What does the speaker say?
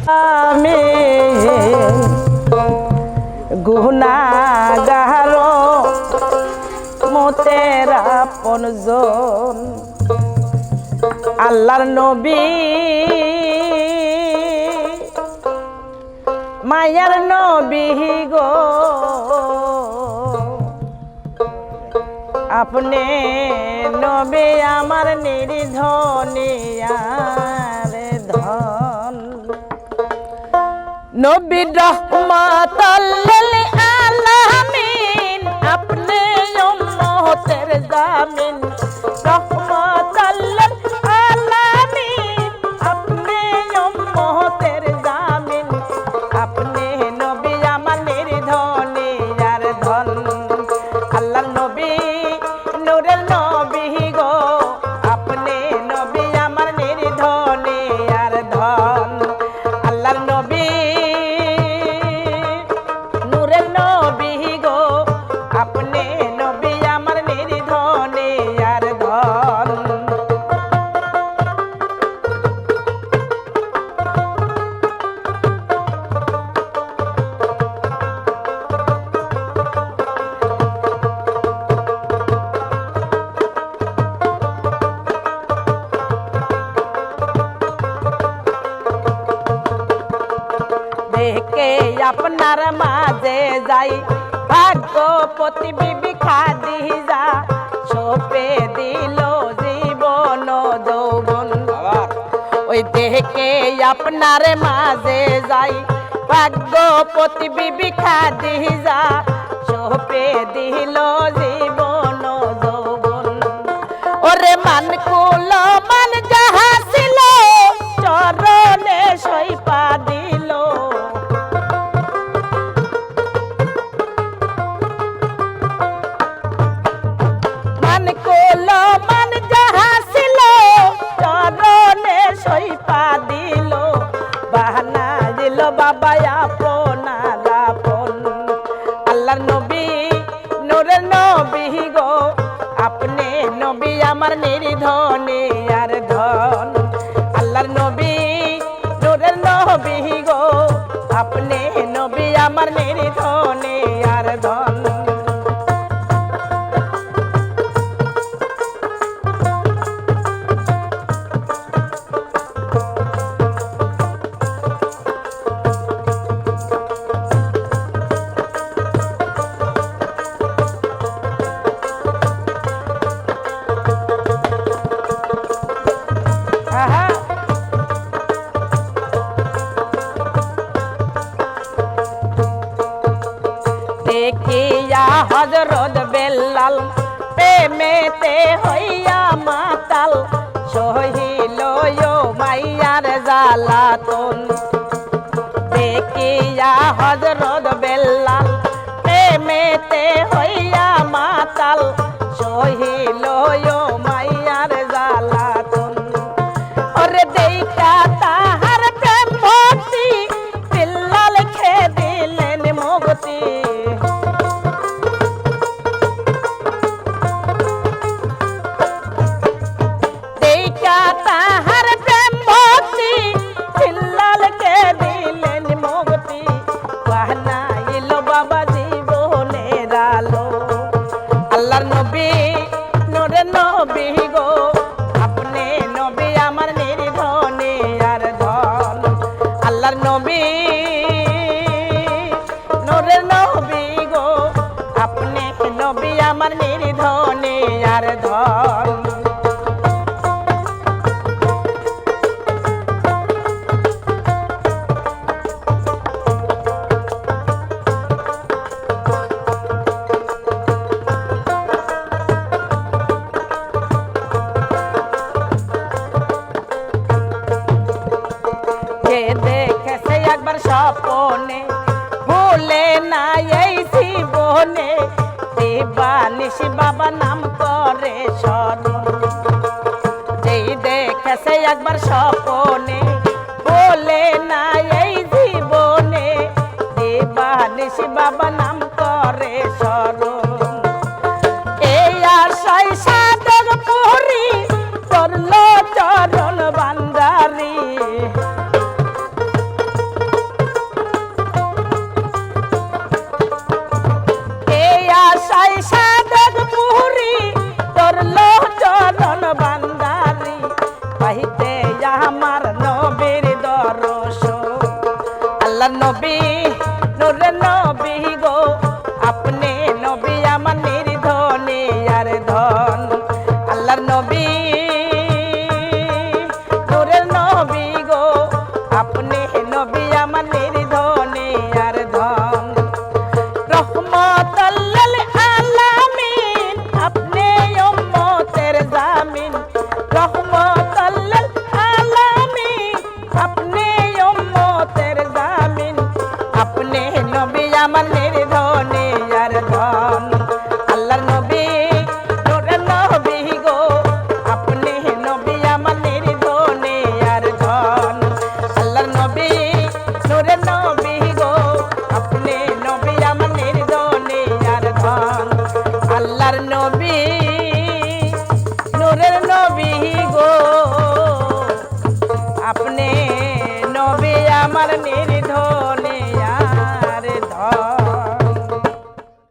আমি গুনাহগার মোতের আপনজন আল্লাহর নবী মায়ার নবী গো আপনি নবী আমার নির্ধনিয়ার ধন নবী রহমাতাল লিল আলামিন আপনি উম্মতের জামিন রহমাতাল লিল আলামিন আপনি উম্মতের জামিন আপনি নবী আমার নির্ধনিয়ার ধন আল্লাহর নবী নূরের নবী গো আপনি নবী আমার নির্ধনিয়ার ধন আল্লাহর নবী নূরের নবী গো আপনি নবী আমার নির্ধনিয়ার ধন দেখে আপনার মাঝে যাই ভাগ্যপতি বিবি খাদিজা সোপে দিল জীবন যৌবন ওই দেখে আপনার মাঝে যাই ভাগ্যপতি বিবি খাদিজা সোপে দিল জীবন যৌবন ওরে মান কুল মান যাহা ছিল চরণে সইপা দিল মান কুল মান যাহা ছিল চরণে সইপা দিল বাহানা দিল বাবা আপনার আপন আল্লাহর নবী নূরের নবী গো আপনি নবী আমার নির্ধনিয়ার ধন আল্লাহর নবী নূরের নবী গো আপনি নবী আমার নির্ধনিয়ার ধন দেখিয়া হযরত বেলাল প্রেমেতে হইয়া মাতাল সহিল মাইয়ার জ্বালাতন দেখিয়া হযরত বেলাল প্রেমেতে হইয়া মাতাল সহিল মাইয়ার জ্বালাতন ওরে দেখা তাহার প্রেম ভক্তি বেলাল খেয়ে দিলেন মুক্তি তাহার প্রেম ভক্তি বেলাল খেয়ে দিলেন মুক্তি বাহানাইল বাবা জীবনের আলো আল্লাহর নবী নূরের নবী গো আপনি নবী আমার নির্ধনিয়ার ধন আল্লাহর নবী নূরের নবী গো আপনি নবী আমার নির্ধনিয়ার ধন দেখেছে একবার স্বপনে ভুলে না এই জীবনে দিবানিশ বাবা নাম করে স্মরণ যেই দেখেছে একবার স্বপনে ভুলে না এই জীবনে দিবানিশ বাবা নাম করে স্মরণ এই আশায় সাধক পুরী করল চরণ বান্দারি আল্লাহর নবী নূরের নবী গো আপনি নবী আমার নির্ধনে আর ধন আল্লাহর নবী নূরের নবী গো আপনি নবী আমার নির্ধনে আর ধন রহমতুল লিল আলামিন আপনি উম্মতের জামিন রহমতুল লিল আলামিন আপনি উম্মতের জামিন আপনি নবী আমার নির্ধনে আর ধন আল্লাহর নবী নূরের নবী গো আপনি নবী আমার নির্ধনে আর ধন আল্লাহর নবী নূরের নবী গো আপনি নবী আমার নির্ধনে আর ধন আল্লাহর নবী নূরের নবী গো আপনি নবী আমার